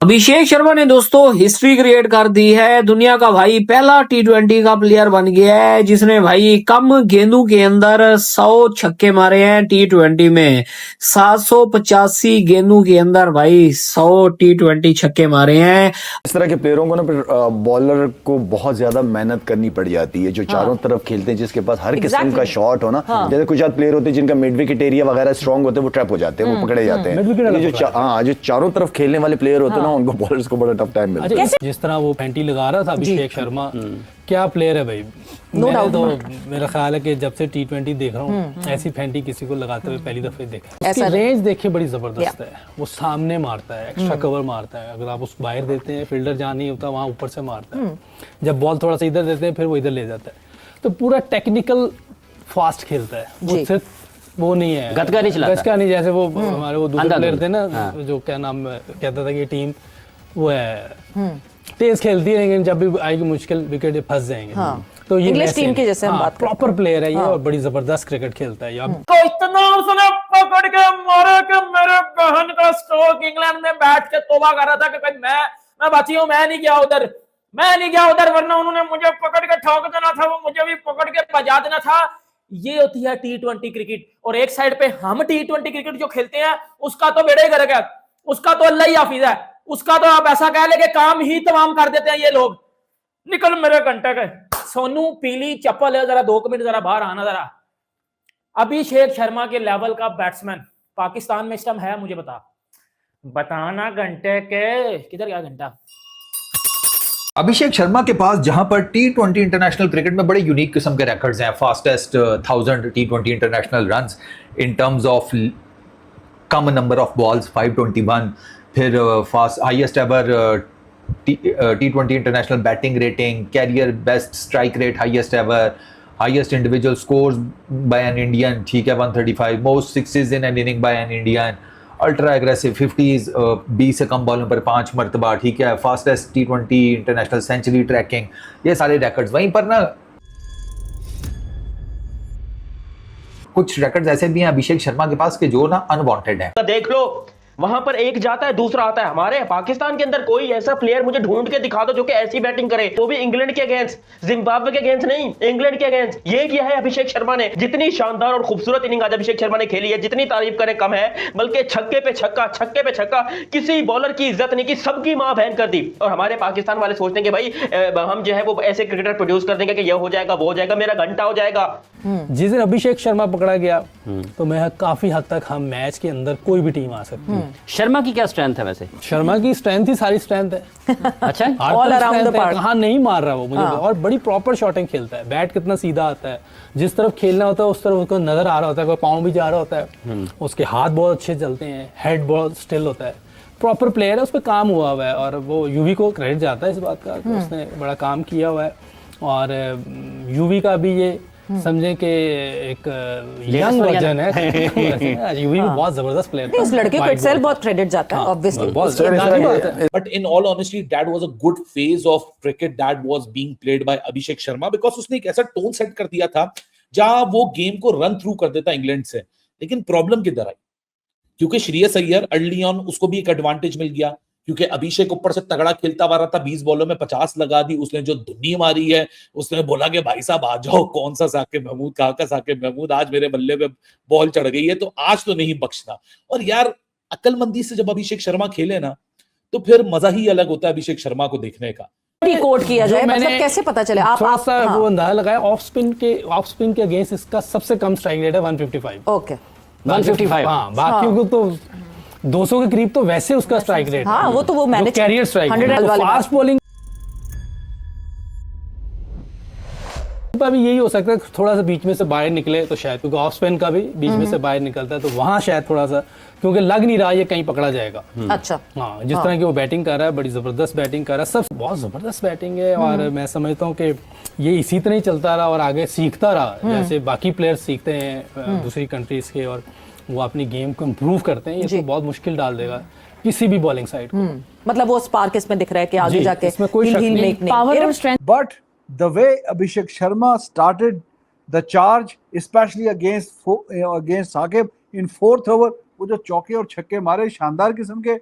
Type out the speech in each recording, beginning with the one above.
अभिषेक शर्मा ने दोस्तों history create कर दी है। दुनिया का भाई पहला टी20 का प्लेयर बन गया है जिसने भाई कम गेंदों के अंदर 100 छक्के मारे हैं। टी20 में 785 गेंदों के अंदर भाई 100 टी20 छक्के मारे हैं। इस तरह के प्लेयरों को ना बॉलर को बहुत ज्यादा मेहनत करनी पड़ जाती है, जो चारों तरफ खेलते हैं, जिसके पास हर किस्म का शॉट हो ना। जैसे कुछ प्लेयर होते हैं जिनका मिड विकेट एरिया वगैरह स्ट्रांग होते हैं, वो ट्रैप हो जाते हैं, वो पकड़े जाते हैं। जो चारों तरफ खेलने वाले प्लेयर होते हैं ना, उनको बॉलर्स को बड़ा टफ टाइम मिलता है। जिस तरह वो फैंटी लगा रहा था अभिषेक शर्मा, क्या प्लेयर है भाई। तो मेरा ख्याल है कि जब से टी20 देख रहा हूँ ऐसी फैंटी किसी को लगाते हुए पहली दफे देखा। उसकी रेंज देखिए बड़ी जबरदस्त है। वो सामने मारता है, एक्स्ट्रा कवर मारता है। अगर आप उसको बाहर देते हैं, फील्डर जहाँ नहीं होता वहाँ ऊपर से मारता है। जब बॉल थोड़ा सा इधर देते हैं फिर वो इधर ले जाता है। तो पूरा टेक्निकल फास्ट खेलता है। वो सिर्फ वो नहीं है गतका नहीं चलाता, गतका नहीं। जैसे वो हमारे वो दूसरे प्लेयर थे ना, जो क्या नाम कहता था कि टीम वो है तेज खेलती है, लेकिन जब भी आएगी मुश्किल विकेट फंस जाएंगे। तो ये इंग्लिश टीम की जैसे हम बात करते हैं। प्रॉपर प्लेयर है ये और बड़ी जबरदस्त क्रिकेट खेलता है। तो इतना उसने पकड़ के मारा कि मेरे बहन का स्ट्रोक इंग्लैंड में बैठ के तौबा कर रहा था कि मैं बची हूं, मैं नहीं गया उधर, वरना उन्होंने मुझे पकड़ के ठोक देना था, वो मुझे भी पकड़ के बजा देना था। ये होती है टी20 क्रिकेट। और एक साइड पे हम टी20 क्रिकेट जो खेलते हैं उसका तो बेड़े गर्क है, उसका तो अल्लाह ही हाफिज है, उसका तो आप ऐसा कह ले कि काम ही तमाम कर देते हैं ये लोग। निकल मेरे घंटे के सोनू, पीली चप्पल है, जरा 2 मिनट जरा बाहर आना जरा। अभिषेक शर्मा के लेवल का बैट्समैन पाकिस्तान में इस टाइम है? मुझे बताना घंटे के, किधर गया घंटा? अभिषेक शर्मा के पास जहां पर टी20 इंटरनेशनल क्रिकेट में बड़े यूनिक किस्म के रिकॉर्ड्स हैं। फास्टेस्ट 1000 टी20 international runs in terms of कम नंबर ऑफ बॉल्स 521, फिर फास्ट हाईएस्ट एवर टी20 international batting rating, career best strike rate highest ever, highest individual scores by an Indian, ठीक है 135, most sixes in an inning by an Indian, ultra aggressive 50s 20 से कम बॉलों पर 5 मरतबा, ठीक है, फास्टेस्ट टी20 इंटरनेशनल सेंचुरी ट्रैकिंग, ये सारे रिकॉर्ड्स। वहीं पर ना कुछ रिकॉर्ड्स ऐसे भी हैं अभिषेक शर्मा के पास कि जो ना अनवांटेड है। देख लो, वहां पर एक जाता है दूसरा आता है। हमारे पाकिस्तान के अंदर कोई ऐसा प्लेयर मुझे ढूंढ के दिखा दो जो कि ऐसी बैटिंग करे, वो भी इंग्लैंड के अगेंस्ट, जिम्बाब्वे के अगेंस्ट नहीं, इंग्लैंड के अगेंस्ट। ये किया है अभिषेक शर्मा ने। जितनी शानदार और खूबसूरत इनिंग आज अभिषेक शर्मा ने खेली है, जितनी तारीफ करें कम है। बल्कि छक्के पे छक्का, किसी बॉलर की इज्जत नहीं की, सबकी मां बहन कर दी। और हमारे पाकिस्तान वाले सोचते हैं कि भाई हम जो है वो ऐसे क्रिकेटर प्रोड्यूस कर देंगे कि यह हो जाएगा, वो हो जाएगा, मेरा घंटा हो जाएगा। जिस दिन अभिषेक शर्मा पकड़ा गया तो मैं काफी हद तक हम मैच के अंदर कोई भी टीम आ सकती है। शर्मा की क्या स्ट्रेंथ है? वैसे शर्मा की स्ट्रेंथ ही सारी स्ट्रेंथ है। अच्छा, ऑल अराउंड द पार्क। कहाँ नहीं मार रहा वो मुझे, और बड़ी प्रॉपर शॉटिंग खेलता है। बैट कितना सीधा आता है, जिस तरफ खेलना होता है उस तरफ उसको नजर आ रहा होता है, कोई पाँव भी जा रहा होता है, उसके हाथ बहुत अच्छे चलते हैं, हेड बहुत स्टिल होता है। प्रॉपर प्लेयर है, उस पर काम हुआ हुआ है और वो यूवी को क्रेडिट जाता है इस बात का, उसने बड़ा काम किया हुआ है। और यूवी का भी ये समझे कि एक यंग वर्जन है। यूवी भी बहुत जबरदस्त प्लेयर था। उस लड़के को इटसेल्फ बहुत क्रेडिट जाता है obviously. But in all honesty, that was a good phase of cricket that was being played by Abhishek Sharma, because उसने एक ऐसा टोन सेट कर दिया था जहां वो गेम को रन थ्रू कर देता इंग्लैंड से। लेकिन प्रॉब्लम किधर आई? क्योंकि श्रेयस अय्यर अर्ली ऑन उसको भी एक एडवांटेज मिल गया, क्योंकि अभिषेक ऊपर से तगड़ा खेलता आ रहा था। 20 बॉलों में 50 लगा दी उसने, जो धुनी मारी है। उसने बोला कि भाई साहब आ जाओ, कौन सा साकिब महमूद, कहाँ का साकिब महमूद, आज मेरे बल्ले पे बॉल चढ़ गई है तो आज तो नहीं बख्शना। और यार अक्लमंदी से जब अभिषेक शर्मा खेले ना तो फिर मजा ही अलग होता है अभिषेक शर्मा को देखने का। कोड किया जाए, मतलब कैसे पता चले आप वो अंदाजा लगाया। ऑफ स्पिन के अगेंस्ट इसका सबसे कम स्ट्राइक रेट है 155। ओके 155। हाँ, बाकी को तो 200 के करीब तो वैसे उसका स्ट्राइक रेट। हाँ, वो तो वो manage carrier strike, fast bowling भी यही हो सकता है, थोड़ा सा बीच में से बाहर निकले तो शायद, क्योंकि ऑफ स्पिन का भी बीच में से बाहर निकलता है तो वहां शायद थोड़ा सा, क्योंकि लग नहीं रहा ये कहीं पकड़ा जाएगा। अच्छा, हाँ, जिस तरह की वो बैटिंग कर रहा है, बड़ी जबरदस्त बैटिंग कर रहा है, सब बहुत जबरदस्त बैटिंग है। और मैं समझता हूँ कि ये इसी तरह ही चलता रहा और आगे सीखता रहा, जैसे बाकी प्लेयर्स सीखते हैं दूसरी कंट्रीज के और वो अपनी गेम को इम्प्रूव करते हैं। ये तो बहुत मुश्किल डाल देगा किसी भी बॉलिंग साइड को। मतलब वो स्पार्क इसमें दिख रहा है कि आगे जाके इसमें कोई शक नहीं, पावर और strength. But the way Abhishek Sharma started the charge, especially against Sakib in 4th over, वो जो चौके और छक्के मारे शानदार किस्म के,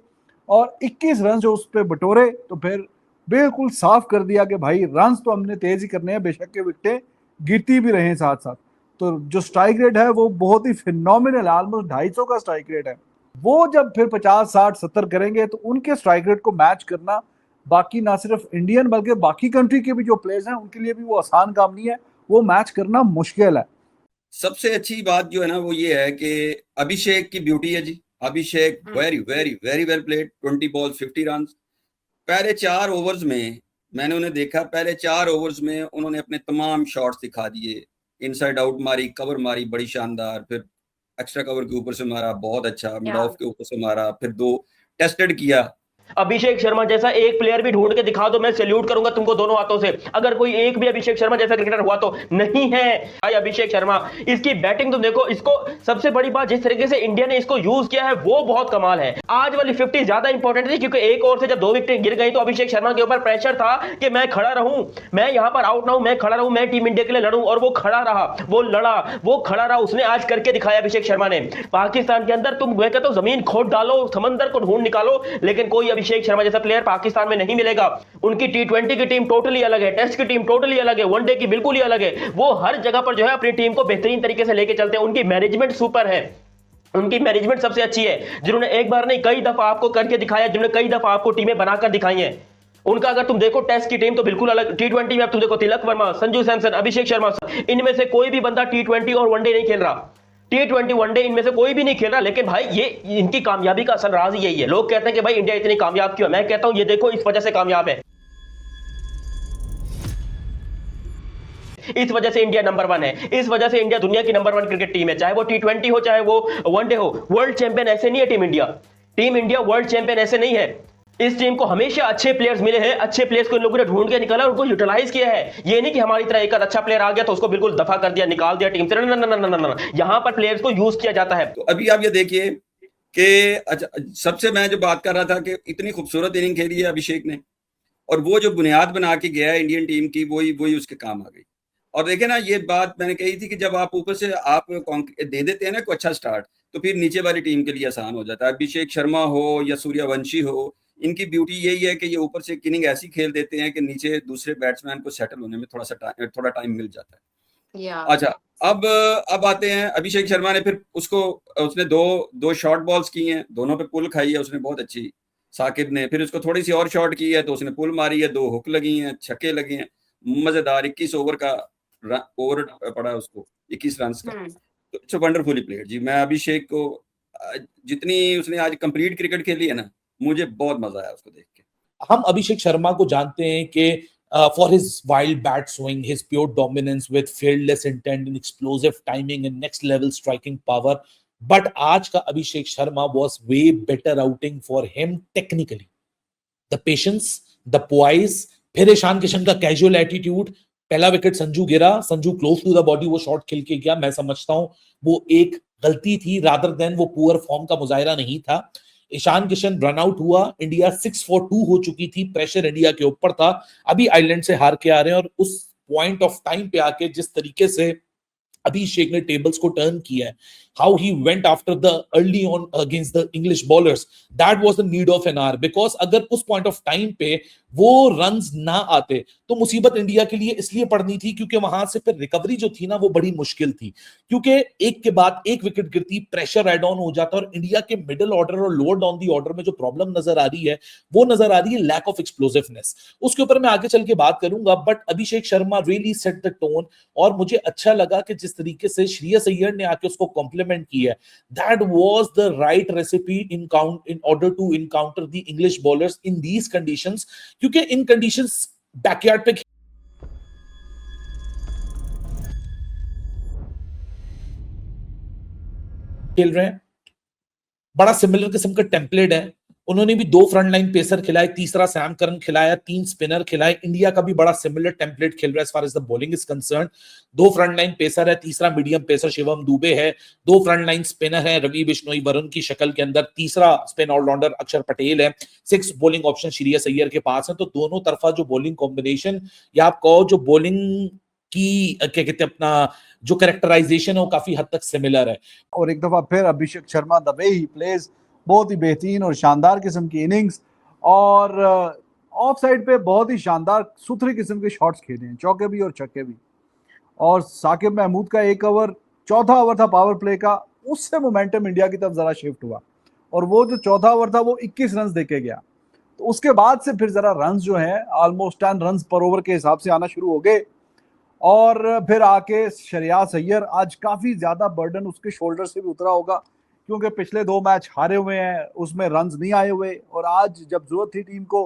और 21 रन जो उस पे बटोरे तो फिर बिल्कुल साफ कर दिया कि भाई रन तो हमने तेज ही करने हैं, बेशक के विकेटें गिरती भी रहे साथ साथ। तो जो स्ट्राइक रेट है वो बहुत ही फिनोमिनल, ऑलमोस्ट 250 का स्ट्राइक रेट है। वो जब फिर 50, 60, 70 करेंगे तो उनके स्ट्राइक रेट को मैच करना बाकी ना सिर्फ इंडियन बल्कि बाकी कंट्री के भी जो प्लेयर्स हैं उनके लिए भी वो आसान काम नहीं है, वो मैच करना मुश्किल है। सबसे अच्छी बात जो है ना वो ये है कि अभिषेक की ब्यूटी है जी। Abhishek very very very well played, 20 balls 50 run. पहले 4 ओवर्स में मैंने उन्हें देखा, पहले 4 ओवर्स में उन्होंने अपने तमाम शॉट्स दिखा दिए। इनसाइड आउट मारी, कवर मारी बड़ी शानदार, फिर एक्स्ट्रा कवर के ऊपर से मारा बहुत अच्छा, मिड ऑफ के ऊपर से मारा, फिर 2 टेस्टेड किया। अभिषेक शर्मा जैसा एक प्लेयर भी ढूंढ के दिखा दो, मैं सैल्यूट करूंगा तुमको दोनों हाथों से। अगर कोई एक भी अभिषेक शर्मा जैसा क्रिकेटर हुआ तो नहीं है भाई अभिषेक शर्मा। इसकी बैटिंग तुम देखो, इसको सबसे बड़ी बात जिस तरीके से इंडिया ने इसको यूज किया है वो बहुत कमाल है। आज वाली 50 ज्यादा इंपॉर्टेंट थी क्योंकि एक ओवर से जब 2 विकेट गिर गई तो अभिषेक शर्मा के ऊपर प्रेशर था कि मैं खड़ा रहूं, मैं यहां पर आउट ना हूं, मैं खड़ा रहूं, मैं टीम इंडिया के लिए लड़ूं। और वो खड़ा रहा, वो लड़ा, वो खड़ा रहा, उसने आज करके दिखाया अभिषेक शर्मा ने। पाकिस्तान के अंदर तुम मैं कहता हूं जमीन खोद डालो, समंदर को ढूंढ निकालो, लेकिन कोई अभिषेक शर्मा जैसा प्लेयर पाकिस्तान में नहीं मिलेगा। उनकी T20 की टीम टोटली अलग है, टेस्ट की टीम टोटली अलग है, वनडे की बिल्कुल ही अलग है। वो हर जगह पर जो है अपनी टीम को बेहतरीन तरीके से लेके चलते हैं। उनकी मैनेजमेंट सुपर है, उनकी मैनेजमेंट सबसे अच्छी है, जिन्होंने एक बार नहीं कई दफा आपको करके दिखाया, जिन्होंने कई दफा आपको टीमें बनाकर दिखाई हैं। उनका अगर तुम देखो टेस्ट की टीम तो बिल्कुल अलग। T20 में अब तुम देखो तिलक वर्मा, संजू सैमसन, अभिषेक शर्मा, इनमें से कोई भी बंदा T20 और वनडे नहीं खेल रहा। T20 वनडे इनमें से कोई भी नहीं खेल रहा। लेकिन भाई ये इनकी कामयाबी का असल राज यही है। लोग कहते हैं कि भाई इंडिया इतनी कामयाब क्यों है, मैं कहता हूं ये देखो इस वजह से कामयाब है। इस वजह से इंडिया नंबर 1 है, इस वजह से इंडिया दुनिया की नंबर 1 क्रिकेट टीम है, चाहे वो T20 हो चाहे वो वनडे हो। वर्ल्ड चैंपियन ऐसे नहीं है team India, team India world champion ऐसे नहीं है। इस टीम को हमेशा अच्छे प्लेयर्स मिले हैं, अच्छे प्लेयर्स को इन लोगों ने ढूंढ के निकाला, उनको यूटिलाइज किया है। ये नहीं कि हमारी तरह एक अच्छा प्लेयर आ गया तो उसको बिल्कुल दफा कर दिया, निकाल दिया टीम से। ना ना ना ना ना, यहां पर प्लेयर्स को यूज किया जाता है। तो अभी आप ये देखिए कि सबसे मैं जो बात कर रहा था कि इतनी खूबसूरत इनिंग खेली है अभिषेक ने, और वो जो बुनियाद बना के गया है इंडियन टीम की वही उसके काम आ गई। और देखे ना, ये बात मैंने कही थी कि जब आप ऊपर से आप दे देते हैं ना कोई अच्छा स्टार्ट, तो फिर नीचे वाली टीम के लिए आसान हो जाता है। अभिषेक शर्मा हो या सूर्यवंशी हो, इनकी ब्यूटी यही है कि ये ऊपर से इनिंग ऐसी खेल देते हैं कि नीचे दूसरे बैट्समैन को सेटल होने में थोड़ा टाइम मिल जाता है। अच्छा, अब आते हैं अभिषेक शर्मा ने फिर उसने दो शॉर्ट बॉल्स की हैं, दोनों पे पुल खाई है उसने बहुत अच्छी, साकिब ने। फिर उसको थोड़ी सी और शॉट की है तो उसने पुल मारी है, 2 हुक लगी हैं, छक्के लगे हैं, मजेदार 21 ओवर का ओवर पड़ा उसको, 21 रन का। तो इट्स वंडरफुली प्लेड जी। मैं अभिषेक को जितनी उसने आज कंप्लीट क्रिकेट खेली है ना, मुझे बहुत मजा आया उसको देख के। हम अभिषेक शर्मा को जानते हैं कि for his wild bat swing, his pure dominance with fearless intent and explosive timing and next level striking power. But आज का Abhishek Sharma was way better outing for him technically. The patience, the poise, फिर ईशान किशन का casual attitude, पहला wicket Sanju गिरा, Sanju close to the body वो shot खेल के गया। मैं समझता हूं वो एक गलती थी रादर देन वो पुअर फॉर्म का मुजाहिरा नहीं था। ईशान किशन रन आउट हुआ, इंडिया 6 for 2 हो चुकी थी, प्रेशर इंडिया के ऊपर था। अभी आइलैंड से हार के आ रहे हैं और उस पॉइंट ऑफ टाइम पे आके जिस तरीके से अभिषेक ने टेबल्स को टर्न किया है, how he went after the early on against the English bowlers, that was the need of an hour. Because अगर उस पॉइंट ऑफ टाइम पे वो रन्स ना आते तो मुसीबत इंडिया के लिए इसलिए पड़नी थी क्योंकि वहां से फिर रिकवरी जो थी ना वो बड़ी मुश्किल थी, क्योंकि एक के बाद एक विकेट गिरती, प्रेशर एड ऑन हो जाता। और इंडिया के मिडिल ऑर्डर और लोअर डाउन दी ऑर्डर में जो प्रॉब्लम नजर आ रही है वो नजर आ रही है लैक ऑफ एक्सप्लोसिवनेस। उसके ऊपर मैं आगे चल के बात करूंगा, but Abhishek Sharma really set the tone. और मुझे अच्छा लगा कि जिस तरीके से श्रेयस अय्यर ने आके उसको कॉम्प्लीमेंट किया, that was the right recipe in order to encounter the English bowlers in these conditions, क्योंकि इन कंडीशंस बैकयार्ड पे खेल रहे हैं, बड़ा सिमिलर किस्म का टेम्पलेट है। उन्होंने भी 2 फ्रंट लाइन पेसर खिलाए, तीसरा सैम करन खिलाया, 3 स्पिनर खिलाए। इंडिया का भी बड़ा सिमिलर टेम्पलेट खेल रहा है as far as the bowling is concern. 2 front line pacer है, तीसरा मीडियम पेसर शिवम दुबे है, 2 फ्रंट लाइन स्पिनर है रवि बिश्नोई वरुण की शक्ल के अंदर, तीसरा स्पिन ऑलराउंडर अक्षर पटेल है, 6 बॉलिंग ऑप्शन श्रेयस अय्यर के पास है। तो दोनों तरफा जो बॉलिंग कॉम्बिनेशन या आप कहो जो बॉलिंग की क्या कहते हैं अपना जो कैरेक्टराइजेशन है वो काफी हद तक सिमिलर है। और एक दफा फिर Abhishek Sharma the way he plays बहुत ही बेहतरीन और शानदार किस्म की इनिंग्स, और ऑफ साइड पे बहुत ही शानदार सुथरे किस्म के शॉट्स खेले हैं, चौके भी और छक्के भी। और साकिब महमूद का एक ओवर, चौथा ओवर था पावर प्ले का, उससे मोमेंटम इंडिया की तरफ जरा शिफ्ट हुआ, और वो जो चौथा ओवर था वो 21 रन देके गया। तो उसके बाद से फिर जरा रन जो है ऑलमोस्ट 10 रन पर ओवर के हिसाब से आना शुरू हो गए, और फिर आके शरियास अय्यर, आज काफी ज्यादा बर्डन उसके शोल्डर से भी उतरा होगा, क्योंकि पिछले 2 मैच हारे हुए हैं, उसमें रन्स नहीं आए हुए, और आज जब जरूरत थी टीम को,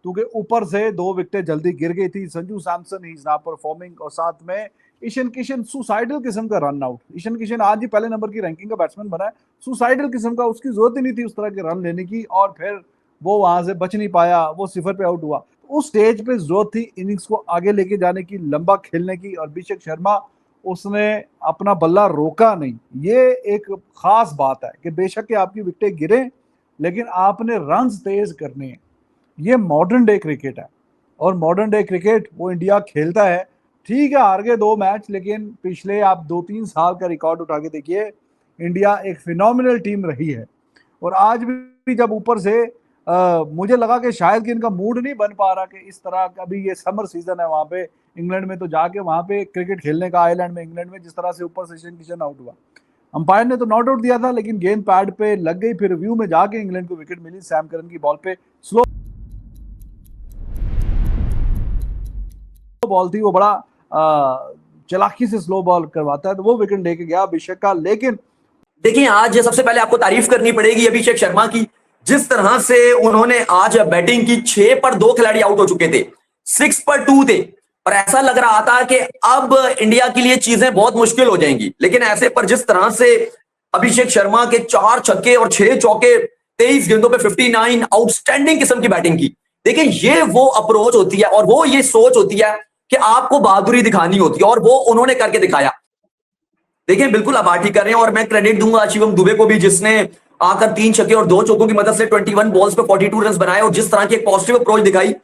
क्योंकि ऊपर से 2 विकेटें जल्दी गिर गई थी, Sanju Samson he is not performing, और साथ में ईशान किशन सुसाइडल किस्म का रन आउट। ईशान किशन आज ही पहले नंबर की रैंकिंग का बैट्समैन बना है, सुसाइडल किस्म का, उसकी जरूरत ही नहीं थी उस तरह के रन लेने की, और फिर वो वहां से बच नहीं पाया, वो 0 पे आउट हुआ। उस स्टेज पे जरूरत थी इनिंग्स को आगे लेके जाने की, लंबा खेलने की, और अभिषेक शर्मा उसने अपना बल्ला रोका नहीं। ये एक खास बात है कि बेशक कि आपकी विकेटें गिरे, लेकिन आपने रन्स तेज करने हैं। ये मॉडर्न डे क्रिकेट है, और मॉडर्न डे क्रिकेट वो इंडिया खेलता है। ठीक है, हार गए 2 मैच, लेकिन पिछले आप 2-3 साल का रिकॉर्ड उठा के देखिए, इंडिया एक फिनोमिनल टीम रही है। और आज भी जब ऊपर से मुझे लगा कि शायद कि इनका मूड नहीं बन पा रहा कि इस तरह का, अभी ये समर सीजन है वहां पे इंग्लैंड में, तो जाके वहां पे क्रिकेट खेलने का, आयरलैंड में, इंग्लैंड में, जिस तरह से ऊपर से ईशान किशन आउट हुआ, अंपायर ने तो नॉट आउट दिया था, लेकिन गेंद पैड पे लग गई, फिर रिव्यू में जाके इंग्लैंड को विकेट मिली। सैम करन की बॉल पे स्लो बॉल थी, वो बड़ा चालाकी से स्लो बॉल करवाता है, तो वो विकेट लेके गया अभिषेक का। लेकिन देखिए, आज सबसे पहले आपको तारीफ करनी पड़ेगी अभिषेक शर्मा की, जिस तरह से उन्होंने आज बैटिंग की। 6 पर 2 खिलाड़ी आउट हो चुके थे, 6 पर 2 थे, और ऐसा लग रहा था कि अब इंडिया के लिए चीजें बहुत मुश्किल हो जाएंगी। लेकिन ऐसे पर जिस तरह से अभिषेक शर्मा के 4 छक्के और 6 चौके, 23 गेंदों पे 59, आउटस्टैंडिंग किस्म की बैटिंग की। देखिए, ये वो अप्रोच होती है, और वो ये सोच होती है कि आपको बहादुरी दिखानी होती है, और वो उन्होंने करके दिखाया। देखिए, बिल्कुल आप बात ही कर रहे हैं, और मैं क्रेडिट दूंगा शिवम दुबे को भी, जिसने आकर 3 छक्के और 2 चौकों की मदद से 21 बॉल्स पे 42 रन बनाए, और जिस तरह की एक पॉजिटिव अप्रोच दिखाई,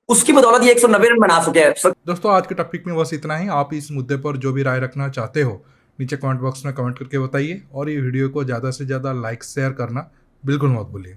उसकी बदौलत ये 190 रन बना सके हैं। दोस्तों, आज के टॉपिक में बस इतना ही। आप इस मुद्दे पर जो भी राय रखना चाहते हो नीचे कमेंट बॉक्स में कमेंट करके बताइए, और ये वीडियो को ज़्यादा से ज़्यादा लाइक शेयर करना बिल्कुल मत भूलिए।